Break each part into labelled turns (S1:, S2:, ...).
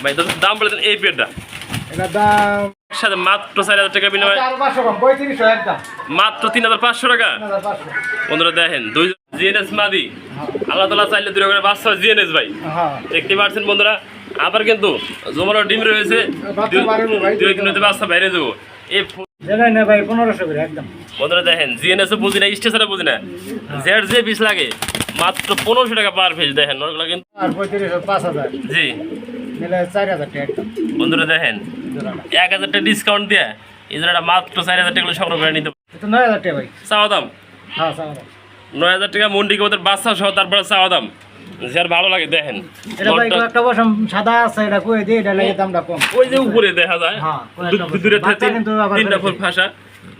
S1: ভাই দাম বলে দেন এই পেয়ারটা।
S2: এটার দাম
S1: একসাথে মাত্র 4000 টাকা বিনিময়ে
S2: 4500 কম 3500 একদম
S1: মাত্র 3500 টাকা।
S2: 3500
S1: বন্ধুরা দেখেন দুই জিএনএস মাদি, আল্লাহ তাআলা চাইলে দুই করে বাচ্চা জিএনএস ভাই।
S2: হ্যাঁ
S1: দেখতে পাচ্ছেন বন্ধুরা, আবার কিন্তু জমানো ডিম রয়েছে, দুই দিনের বাচ্চা বাইরে যাবো। এই
S2: জানেন না ভাই 1500 করে একদম।
S1: বন্ধুরা দেখেন জিএনএস বুঝি না, স্টেশনে বুঝি না, জেড যে পিস লাগে মাত্র 1500 টাকা পার পিস। দেখেন নরগুলো কিন্তু
S2: আর 3500 5000
S1: জি
S2: মিলে 4000 টাকা একদম।
S1: বন্ধুরা দেখেন 1000 টাকা ডিসকাউন্ট দিয়ে এই জোড়াটা মাত্র 4000 টাকা সংগ্রহ করে নিতে পারবেন।
S2: এটা 9000 টাকা ভাই।
S1: চাওয়া দাম
S2: হ্যাঁ চাওয়া
S1: 9000 টাকা মন্ডি কবুতর বাচ্চা সহ, তারপরে চাওয়া দাম যার ভালো লাগে। দেখেন
S2: এটা ভাই একটা বসম সাদা আছে, এটা কই দেই, এটা লাগে দামটা কম।
S1: ওই যে উপরে দেখা যায়
S2: হ্যাঁ
S1: দূরে থেকে
S2: কিন্তু আবার
S1: তিনটা ফুল ফাঁসা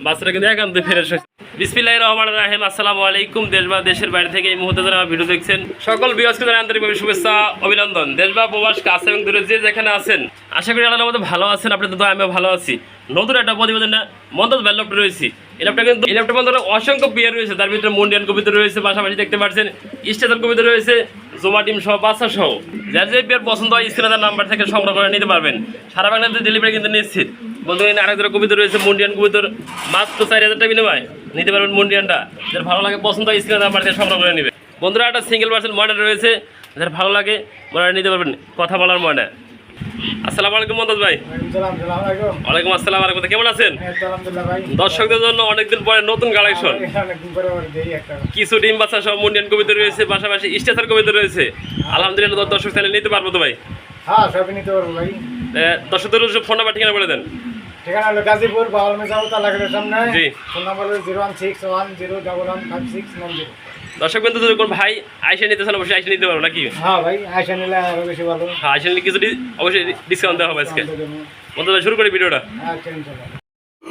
S1: বাচ্চারা কিন্তু একান্ত ফ্রেশ হয়েছে। বিসমিল্লাহির রহমানির রহিম। আসসালামু আলাইকুম। দেশ বা দেশের বাইরে থেকে এই মুহূর্তে যারা ভিডিও দেখছেন সকল ভিউয়ার্সকে জানাই আন্তরিকভাবে শুভেচ্ছা অভিনন্দন। দেশ বা প্রবাস কাছে এবং দূরে যে যেখানে আছেন আশা করি আল্লাহর মধ্যে ভালো আছেন। আপনাদের তো আমিও ভালো আছি। নতুন একটা প্রতিবেদন মন্তজ ভ্যাল ল্যাপটপ রয়েছি। এই ল্যাপটপ কিন্তু এই ল্যাপটপ মধ্যে অসংখ্য পেয়ার রয়েছে, তার ভিতরে মন্ডিয়ান কবিতা রয়েছে, পাশাপাশি দেখতে পাচ্ছেন স্টেশন কবিতা রয়েছে, জোমা টিম সহ বাচ্চা সহ। যার যে পেয়ার পছন্দ হয় স্ক্রিনের নাম্বার থেকে সংগ্রহ করে নিতে পারবেন। সারা বাংলাদেশে ডেলিভারি কিন্তু নিশ্চিত। বন্ধু আরেক ধরনের কবিতা রয়েছে মন্ডিয়ান কবিতার মাত্র 4000 টাকা বিনিময়ে নিতে পারবেন মন্ডিয়ানটা। যার ভালো লাগে পছন্দ হয় স্ক্রিনের নাম্বার থেকে সংগ্রহ করে নেবে। বন্ধুরা একটা সিঙ্গেল পার্সেন্ট মডেল রয়েছে, যার ভালো লাগে মডেল নিতে পারবেন। কথা বলার মডেল। আসসালামু আলাইকুম মন্তজ ভাই। ওয়ালাইকুম আসসালাম। আর কথা কেমন আছেন? দর্শকদের জন্য অনেকদিন পরে নতুন কালেকশন, কিছু ডিম বাচ্চা সব মন্ডিয়ান কবিতা রয়েছে, পাশাপাশি স্টেশন কবিতা রয়েছে। আলহামদুলিল্লাহ দর্শক চ্যানেল নিতে পারবো তো ভাই?
S2: হ্যাঁ সবই নিতে পারবো ভাই।
S1: দর্শকদের ফোন নাম্বার ঠিকানা বলে দেন।
S2: ঠিকানা হলো গাজীপুর বাউল মেজাও তালাকের সামনে।
S1: জি।
S2: ফোন নাম্বার হলো 01610115690।
S1: দর্শক বন্ধু যদি কোন ভাই আইসা নিতে চান অবশ্যই আইসা নিতে পারবো নাকি?
S2: হ্যাঁ ভাই আইসা নিলে আরো বেশি ভালো।
S1: হ্যাঁ আইসা নিলে কিছু অবশ্যই ডিসকাউন্ট দেওয়া হবে আজকে। বন্ধু শুরু করি ভিডিওটা।
S2: আচ্ছা ইনশাআল্লাহ।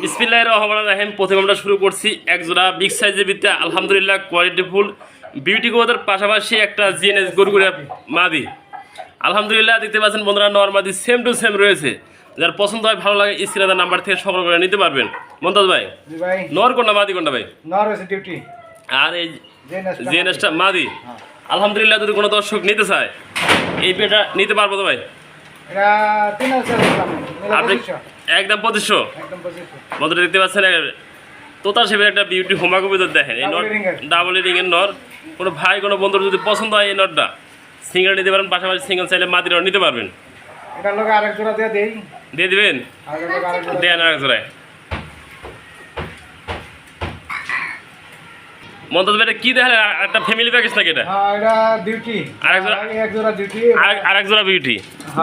S1: বিসমিল্লাহির রহমানির রহিম। প্রথমে আমরা শুরু করছি এক জোড়া বিগ সাইজের ভিতরে আলহামদুলিল্লাহ কোয়ালিটিফুল বিউটি কবুতর, পাশাপাশি একটা জিএনএস গরুগুড়া মাদি। আলহামদুলিল্লাহ দেখতে পাচ্ছেন বন্ধুরা নর মাদি সেম টু সেম রয়েছে। যার পছন্দ হয় ভালো লাগে স্ক্রিনের নাম্বার থেকে সংগ্রহ করে নিতে পারবেন। মন্তজ ভাই
S2: জি ভাই।
S1: নর কোনটা মাদি কোনটা ভাই?
S2: নর হচ্ছে ডিউটি
S1: আর এই জিএনএসটা মাদি। আলহামদুলিল্লাহ যদি কোনো দর্শক নিতে চায় এই পেটা নিতে পারবো তো ভাই?
S2: এটা 3000
S1: আপনি একদম 2500।
S2: একদম 2500।
S1: বন্ধুরা দেখতে পাচ্ছেন তোতা শেপের একটা বিউটি হোমা কবিতা দেখেন। এই নট ডাবল রিংয়ের নর। কোনো ভাই কোনো বন্ধুর যদি পছন্দ হয় এই নটটা সিঙ্গেল নিতে পারেন, পাশাপাশি সিঙ্গেল চাইলে মাদিরাও নিতে পারবেন।
S2: এটার লগে আরেক জোড়া দিয়ে দেই।
S1: দিয়ে দিবেন?
S2: আরেক জোড়া
S1: দেন আরেক জোড়ায়। মন্তজ ভাই কি দেখেন একটা ফ্যামিলি প্যাকেজ নাকি এটা?
S2: হ্যাঁ এটা ডিউটি।
S1: আরেক
S2: জোড়া ডিউটি
S1: আরেক জোড়া বিউটি।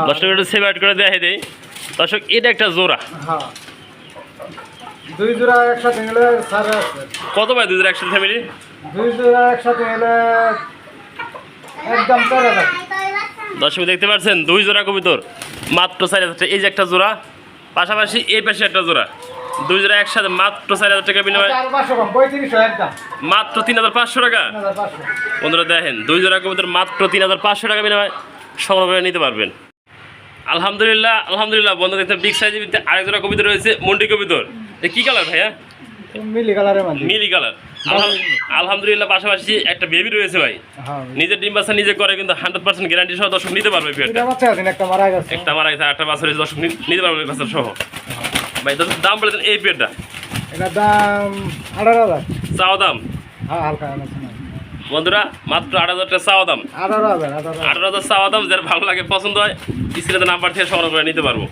S1: দর্শক একটু সেপারেট করে দেখাই দেই। দর্শক এটা একটা জোড়া।
S2: হ্যাঁ দুই জোড়া একসাথে নিলে স্যার
S1: কত ভাই দুই জোড়া একসাথে ফ্যামিলি?
S2: দুই জোড়া একসাথে নিলে একদম 4000।
S1: দর্শক দেখতে পাচ্ছেন দুই জোড়া কবিতর মাত্র 4000 টাকা। এই যে একটা জোড়া, পাশাপাশি এই পাশে একটা জোড়া, দুই জোড়া একসাথে মাত্র 4000 টাকা বিনিময়ে
S2: 4500 কম 3500 একদম।
S1: মাত্র 3500 টাকা।
S2: 3500।
S1: বন্ধুরা দেখেন দুই জোড়া কবিতর মাত্র 3500 টাকা বিনিময়ে সংগ্রহ করে নিতে পারবেন। আলহামদুলিল্লাহ আলহামদুলিল্লাহ। বন্ধু দেখতে বিগ সাইজের ভিতরে আরেক জোড়া কবিতর রয়েছে মন্ডি কবিতর। কি কালার ভাইয়া?
S2: মিলি কালারের মধ্যে।
S1: মিলি কালার। আলহামদুলিল্লাহ পাশাপাশি একটা বেবি রয়েছে ভাই।
S2: হ্যাঁ
S1: নিজের ডিম বাচ্চা নিজে করে কিন্তু 100% গ্যারান্টি সহ দর্শক নিতে পারবে।
S2: এটা বাচ্চা আছে একটা মারা গেছে।
S1: একটা মারা গেছে, একটা বাচ্চা রয়েছে, দর্শক নিতে পারবে বাচ্চা সহ। ভাই দাম বলে দেন এই পেয়ারটা।
S2: এটার দাম 18000।
S1: চাওয়া দাম?
S2: হ্যাঁ হালকা আছে।
S1: বন্ধুরা মাত্র 8000 টাকা চাওয়া দাম।
S2: 18000
S1: চাওয়া দাম। যার ভালো লাগে পছন্দ হয় স্ক্রিনের নাম্বার থেকে সংগ্রহ করে নিতে পারবো।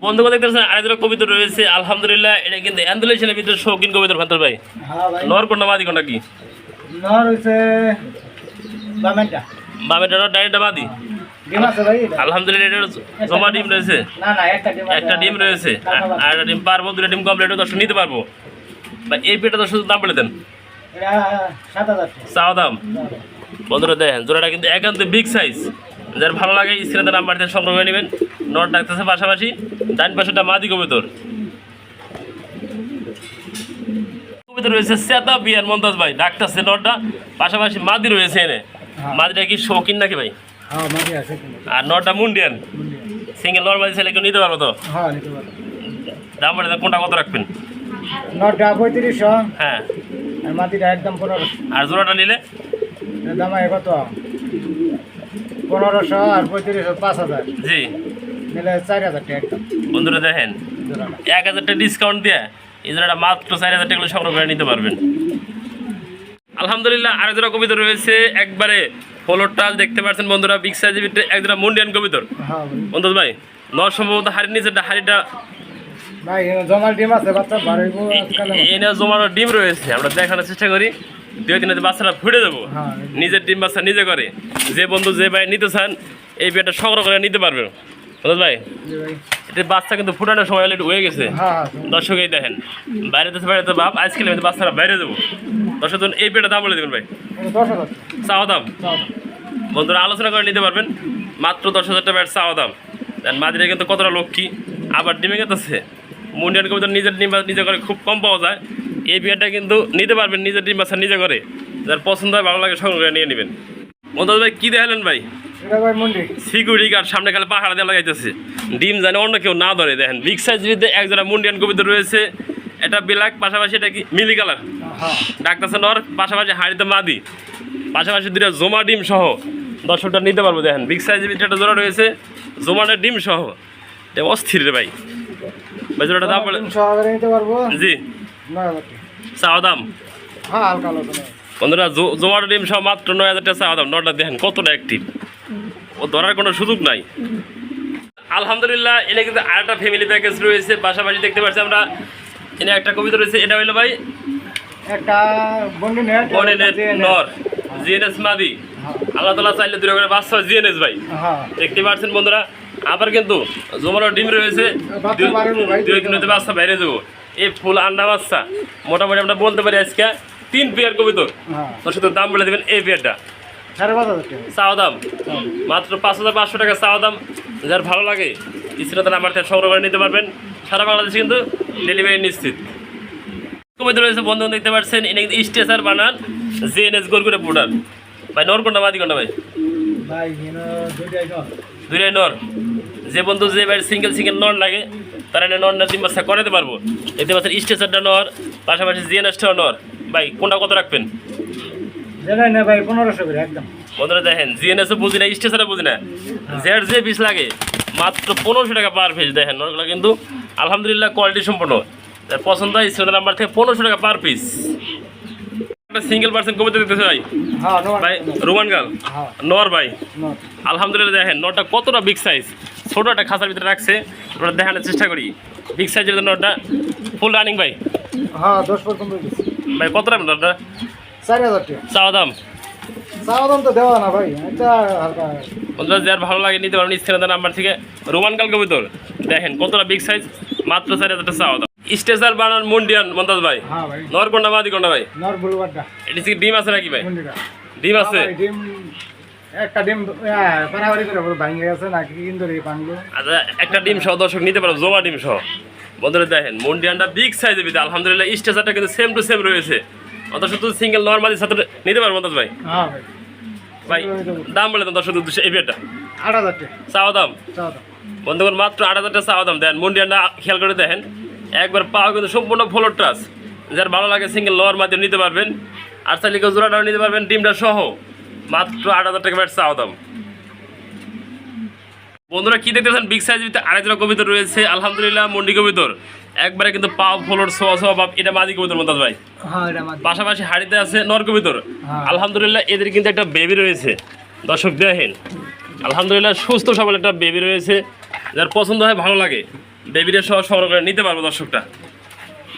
S1: বন্ধুরা দেখতে পাচ্ছেন আরেকজন কবিতা রয়েছে আলহামদুলিল্লাহ। এটা কিন্তু অ্যান্ডুলেশনের ভিতরে শৌখিন কবিতার ভান্তর ভাই।
S2: হ্যাঁ ভাই।
S1: নর কোনটা মাদি কোনটা কি?
S2: নর হইছে বামেটা।
S1: বামেটা ডাইরেক্ট মাদি।
S2: ডিম আছে ভাই।
S1: আলহামদুলিল্লাহ এটা জমা ডিম রয়েছে।
S2: না না একটা
S1: ডিম রয়েছে আর একটা ডিম পারবো, দুটো ডিম কমপ্লিট দর্শক নিতে পারবো। বা এই পেটা দর্শক দাম বলে দেন।
S2: এটা 7000
S1: চাওয়া দাম। বন্ধুরা দেখেন জোড়াটা কিন্তু একান্ত বিগ সাইজ। যার ভালো লাগে স্ক্রিনের নাম্বার থেকে সংগ্রহ করে নেবেন। নট ডাকতেছে, পাশাপাশি ডান পাশেটা মাদি কবিতর। কবিতর রয়েছে সেতা বিয়ার মন্তজ ভাই ডাকতেছে নটটা, পাশাপাশি মাদি রয়েছে এনে। মাদিটা কি শৌখিন নাকি ভাই?
S2: হ্যাঁ মাদি আছে।
S1: আর নটটা মুন্ডিয়ান। সিঙ্গেল নর মাদি ছেলে কেউ নিতে পারবো তো?
S2: হ্যাঁ নিতে পারবো।
S1: দাম বলে দেন কোনটা কত রাখবেন?
S2: নটটা 3500।
S1: হ্যাঁ
S2: আর মাদিটা একদম 1500।
S1: আর জোড়াটা নিলে
S2: এর দাম কত? 1500 আর 3500 5000
S1: জি
S2: মিলে 4000 টাকা একদম
S1: বন্ধুরা দেখেন
S2: জোড়াটা।
S1: 1000 টাকা ডিসকাউন্ট দিয়ে এই জোড়াটা মাত্র 4000 টাকা সংগ্রহ করে নিতে পারবেন। আলহামদুলিল্লাহ আরেক জোড়া কবিতর রয়েছে একবারে ফলোরটা দেখতে পাচ্ছেন বন্ধুরা, বিগ সাইজের ভিতরে এক জোড়া মুন্ডিয়ান কবিতর।
S2: হ্যাঁ ভাই।
S1: বন্ধু ভাই নর সম্ভবত হাড়ির নিচে হাড়িটা
S2: ভাই এখানে জমাল ডিম আছে বাচ্চা বাড়াইবো আজকাল
S1: এনে জমানো ডিম রয়েছে, আমরা দেখানোর চেষ্টা করি। 2 দিনে বাচ্চারা ফুটে দেবো,
S2: হ্যাঁ
S1: নিজের ডিম বাচ্চা নিজে করে। যে বন্ধু যে ভাই নিতে চান এই বিয়েটা সংগ্রহ করে নিতে পারবেন। বন্ধু ভাই
S2: জি ভাই।
S1: এটা বাচ্চা কিন্তু ফুটানোর সময় অলরেডি হয়ে গেছে।
S2: হ্যাঁ
S1: দর্শকেই দেখেন বাইরে তো বাইরে তো বাপ আজকাল আমি বাচ্চারা বাইরে দেবো। দর্শক এই পেটা দাম বলে দেবেন ভাই,
S2: 10,000
S1: চাওয়া দাম
S2: চাও
S1: বন্ধুরা আলোচনা করে নিতে পারবেন। মাত্র 10,000 টাকা ব্যাট চাওয়া দাম। দেন মাদিরা কিন্তু কতটা লক্ষ্মী, আবার ডিমে গেছে। মুন্ডিয়ান কবিতার নিজের ডিম বাচ্চা নিজে করে খুব কম পাওয়া যায়। এই বিয়ারটা কিন্তু নিতে পারবেন নিজের ডিম বাচ্চা নিজে করে, যার পছন্দ হয় ভালো লাগে সংগ্রহ করে নিয়ে নেবেন। বন্ধু ভাই কী দেখালেন ভাই?
S2: এটা ভাই মুন্ডি
S1: সিকিউরিটি গার্ড সামনে খালে পাহাড় দিয়ে লাগাইতেছে, ডিম জানে অন্য কেউ না ধরে। দেখেন বিগ সাইজ ভিতরে এক জোড়া মুন্ডিয়ান কবিতা রয়েছে, এটা ব্ল্যাক, পাশাপাশি এটা কি মিলি কালার
S2: হ্যাঁ
S1: ডাকতেছে নর, পাশাপাশি হাড়িতে মাদি, পাশাপাশি দুটো জমা ডিম সহ দর্শকটা নিতে পারবো। দেখেন বিগ সাইজের ভিতরে একটা জোড়া রয়েছে জমানের ডিম সহ, এটা অস্থির রে ভাই। ভাই জোড়াটা দাম বলে
S2: 300 নিতে পারবো
S1: জি
S2: 9,000 টাকা
S1: চাওয়া দাম।
S2: হ্যাঁ হালকা আলোচনা
S1: বন্ধুরা জমাটো ডিম সহ মাত্র 9,000 টাকা চাওয়া দাম। নটা দেখেন কতটা অ্যাক্টিভ, ও ধরার কোনো সুযোগ নাই। আলহামদুলিল্লাহ এনে কিন্তু আরেকটা ফ্যামিলি প্যাকেজ রয়েছে, পাশাপাশি দেখতে পাচ্ছি আমরা এনে একটা কবিতা রয়েছে। এটা হইলো ভাই
S2: একটা বন্ডি নেট
S1: বনেনের নর জিএনএস মাদি। আল্লাহ তালা চাইলে দূরে করে বাচ্চা জিএনএস ভাই
S2: হ্যাঁ
S1: দেখতে পাচ্ছেন বন্ধুরা। আবার কিন্তু জমানো ডিম রয়েছে,
S2: বাচ্চা বাড়াবো ভাই
S1: 2 দিনের বাচ্চা বাইরে যাবো। এই ফুল আন্ডা বাচ্চা মোটামুটি আমরা বলতে পারি আজকে 3 পেয়ার কবিতর।
S2: হ্যাঁ
S1: তোর শুধু দাম বলে দেবেন এই পেয়ারটা
S2: 5,500 টাকা
S1: চাওয়া দাম মাত্র 5,500 টাকা চাওয়া দাম। যার ভালো লাগে স্ক্রিনে তারা আমার থেকে সংগ্রহ করে নিতে পারবেন। সারা বাংলাদেশে কিন্তু ডেলিভারি নিশ্চিত। কবিতা রয়েছে বন্ধু দেখতে পাচ্ছেন, এনে কিন্তু স্টেসার বানান জিএনএস গোলগুড়ে পুটার। ভাই নর কোনটা মাদি কোনটা ভাই?
S2: ভাই এনে দুইটাই দাও
S1: দুইটাই নর। যে বন্ধু যে ভাই সিঙ্গেল নর লাগে তারা এনে নর না ডিম বাচ্চা করাতে পারবো। দেখতে পাচ্ছেন স্টেসারটা নর, পাশাপাশি জিএনএসটাও নর। ভাই কোনটা কত রাখবেন?
S2: জানাই না ভাই 1500 করে একদম
S1: বন্ধুরা দেখেন জিএনএসও বুঝি না স্টেসারও বুঝি না, জেড যে পিস লাগে মাত্র 1500 টাকা পার পিস। দেখেন নরগুলো কিন্তু আলহামদুলিল্লাহ কোয়ালিটি সম্পন্ন, যার পছন্দ হয় স্ক্রিনের নাম্বার থেকে 1500 টাকা পার পিস। একটা সিঙ্গেল পার্সেন্ট কবিতা দিতেছে ভাই।
S2: হ্যাঁ নো
S1: ভাই রোমান গাল
S2: হ্যাঁ
S1: নর ভাই
S2: নো
S1: আলহামদুলিল্লাহ দেখেন নরটা কতটা বিগ সাইজ, ছোটো একটা খাঁচার ভিতরে রাখছে। ওটা দেখানোর চেষ্টা করি বিগ সাইজের নরটা ফুল রানিং ভাই।
S2: হ্যাঁ 10% দিছি
S1: ভাই কত রাখবেন নরটা?
S2: 4,000 টাকা
S1: চাওয়া দাম
S2: সাবধান তো দেওয়া না ভাই এটা হালকা
S1: বন্ধুরা যার ভালো লাগে নিতে পারেন স্ক্রিনের নাম্বার থেকে। রোমান কাল কবিতর দেখেন কতটা বিগ সাইজ, মাত্র 4,000 টাকা চাওয়া দাম। স্টেসার বানান মুন্ডিয়ান মন্তাজ ভাই।
S2: হ্যাঁ ভাই
S1: নর কোনটা মাদি কোনটা ভাই?
S2: নর বুলবারটা
S1: এটা কি ডিম আছে নাকি ভাই?
S2: মুন্ডিটা
S1: ডিম আছে।
S2: ভাই ডিম একটা ডিম পারাবাড়ি করে ভাঙে গেছে নাকি কিন্তু রে পানলো
S1: আচ্ছা একটা ডিম সহ দর্শক নিতে পারো, জমা ডিম সহ। বন্ধুরা দেখেন মুন্ডিয়ানটা বিগ সাইজের ভিতরে আলহামদুলিল্লাহ স্টেসারটা কিন্তু সেম টু সেম রয়েছে। অত শুধু সিঙ্গেল নর্মালি সাথে নিতে পারবো মন্তাজ ভাই।
S2: হ্যাঁ ভাই
S1: ভাই দাম বলে দেন দর্শক এই বিয়েটা
S2: 8,000 টাকা
S1: চাওয়া দাম।
S2: চাও দাও
S1: বন্ধুগণ মাত্র 8,000 টাকা চাওয়া দাম। দেন মুন্ডিয়ানটা খেয়াল করে দেখেন একবার পাওয়া কিন্তু সম্পূর্ণ ফ্লোর টাচ। যার ভালো লাগে সিঙ্গেল লোয়ার মাধ্যমে নিতে পারবেন, আর চাইলে কেউ জোড়াটাও নিতে পারবেন ডিমটা সহ। মাত্র 8,000 টাকা ব্যাট চাওয়া দাম। বন্ধুরা কি দেখতেছেন বিগ সাইজ ভিতরে আরেকটা কবিতর রয়েছে আলহামদুলিল্লাহ মুন্ডি কবিতর একবারে কিন্তু পাও ফ্লোর সোয়া বাপ। এটা মাদি কবিতর মন্তাজ ভাই।
S2: হ্যাঁ এটা মাদি
S1: পাশাপাশি হাড়িতে আছে নর কবিতর।
S2: হ্যাঁ।
S1: আলহামদুলিল্লাহ এদের কিন্তু একটা বেবি রয়েছে দর্শক দেখেন আলহামদুলিল্লাহ সুস্থ সবল একটা বেবি রয়েছে। যার পছন্দ হয় ভালো লাগে বেবিটা সহ সংগ্রহ করে নিতে পারবো দর্শকটা।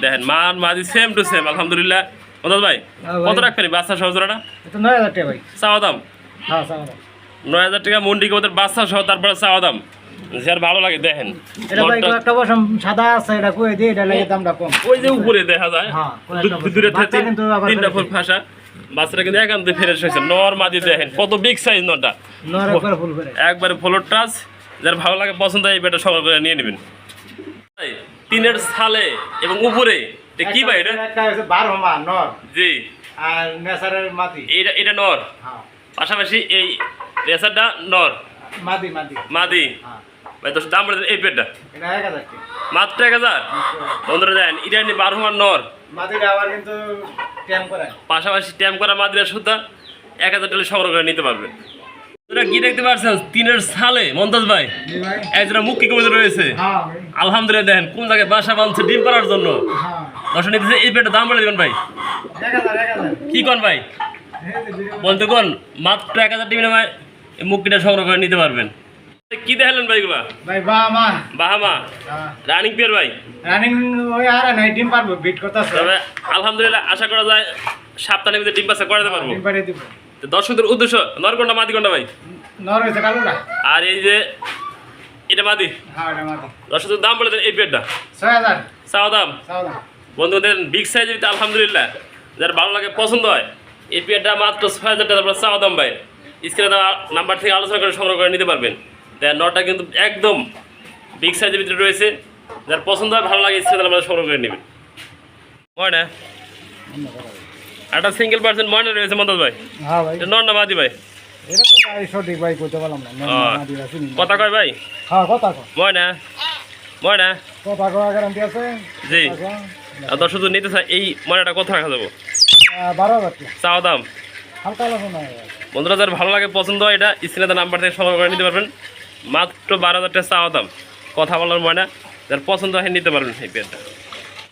S1: দেখেন মান মাদি সেম টু সেম আলহামদুলিল্লাহ। মন্তাজ ভাই
S2: হ্যাঁ ভাই।
S1: কত রাখবেন বাচ্চা সহ জোড়াটা?
S2: এটা 9,000 টাকা ভাই
S1: চাওয়া দাম
S2: হ্যাঁ চাও দাও
S1: 9,000 টাকা মুন্ডি কবিতর বাচ্চা সহ, তারপরে চাওয়া দাম। যার ভালো লাগে দেখেন
S2: এটা ভাই
S1: নরটা-
S2: একটা বসম সাদা আছে এটা কই দিয়ে এটা লাগে দামটা কম
S1: ওই যে উপরে দেখা যায়
S2: হ্যাঁ, কয়েকটা বছর।
S1: দূরে
S2: বাচ্চা কিন্তু আবার
S1: 3টা
S2: বেড়েছে।
S1: ফুল ফাঁসা বাচ্চাটা কিন্তু একান্ত ফ্রেশ হয়েছে। নর মাদি দেখেন কত বিগ সাইজ নরটা,
S2: নর একবার ফুল করে
S1: একবারে ফ্লোর টাচ। যার ভালো লাগে পছন্দ হয় এই বেটা সংগ্রহ করে নিয়ে নেবেন। তিনের সালে এবং উপরে এটা কি ভাই? এটা
S2: একটা হচ্ছে 12 মা নর
S1: জি
S2: আর নেসারের মাদি
S1: এটা নর,
S2: হ্যাঁ
S1: পাশাপাশি এই রেসারটা নর
S2: মাদি মাদি
S1: মাদি।
S2: হ্যাঁ
S1: ভাই তো দাম বলে দেন এই পেটটা
S2: এটা 1,000 টাকা
S1: মাত্র 1,000। বন্ধুরা দেন এটা নিয়ে 12 মান নর,
S2: মাদিটা আবার কিন্তু ট্যাম করে
S1: পাশাপাশি ট্যাম করা মাদ্রিয়া সুতা 1,000 টাকা সংগ্রহ করে নিতে পারবেন। তোরা কি দেখতে পাচ্ছেন তিনের সালে মমতাজ ভাই
S2: জি ভাই।
S1: একজোড়া মুক্তি কবুতর রয়েছে।
S2: হ্যাঁ ভাই।
S1: আলহামদুলিল্লাহ দেখেন কোন জায়গায় বাসা বাঁধছে ডিম পাড়ার জন্য।
S2: হ্যাঁ।
S1: দর্শক নিতেছে এই পেটের দাম বলে দেবেন ভাই
S2: 1000
S1: কি কোন ভাই বলতে কোন মাত্র 1000 টিম নামায় এই মুক্তিটা সংগ্রহ করে নিতে পারবেন। কি দেখালেন ভাই এগুলা?
S2: ভাই বাবা
S1: বাহামা রানিং পেয়ার ভাই।
S2: রানিং ওই আর নাই ডিম পারবো বিট করতেছে।
S1: তবে আলহামদুলিল্লাহ আশা করা যায় সপ্তাহের ভিতরে ডিম বাচ্চা করাতে পারবো।
S2: ডিম পারিয়ে দিব।
S1: তো দর্শকদের উদ্দেশ্য নরকন্ডা মাদি কোনটা ভাই?
S2: নর হয়েছে কালোটা।
S1: আর এই যে এটা মাদি।
S2: হ্যাঁ এটা মাটি।
S1: দর্শকদের দাম বলে দেন এই পেয়ারটা
S2: 6000
S1: চাওয়া দাম।
S2: সাউদা।
S1: বন্ধুদের বিগ সাইজের ভিতরে আলহামদুলিল্লাহ যার ভালো লাগে পছন্দ হয় এই পেয়ারটা মাত্র 6000 টাকা তারপর চাওয়া দাম ভাই। স্ক্রিনে দেওয়া নাম্বার থেকে আলোচনা করে সংগ্রহ করে নিতে পারবেন। তাই নটা কিন্তু একদম বিগ সাইজের ভিতরে রয়েছে, যার পছন্দ হয় ভালো লাগে স্ক্রিনে আমরা সংগ্রহ করে নেবেন। ময়না একটা সিঙ্গেল পার্সেন্ট ময়না রয়েছে মমতাজ ভাই।
S2: হ্যাঁ ভাই।
S1: এটা নর না মাদি ভাই?
S2: এটা তো ভাই সঠিক ভাই কইতে পারলাম না। মাটি আছে নি।
S1: কথা কয় ভাই?
S2: হ্যাঁ কথা কও।
S1: ময়না ময়না
S2: কথা কও গ্যারান্টি আছে?
S1: জি। আর দর্শক যদি নিতে চায় এই ময়নাটা কত রাখা যাবো?
S2: 12000 টাকা।
S1: চাওয়া দাম।
S2: হালকা লাগো না।
S1: বন্ধুরা যার ভালো লাগে পছন্দ হয় এটা স্ক্রিনে নাম্বার থেকে সংগ্রহ করে নিতে পারবেন। মাত্র 12000 টাকা চাওয়া দাম। কথা বলার ময়না যার পছন্দ হয় নিতে পারবেন এই পেয়ারটা।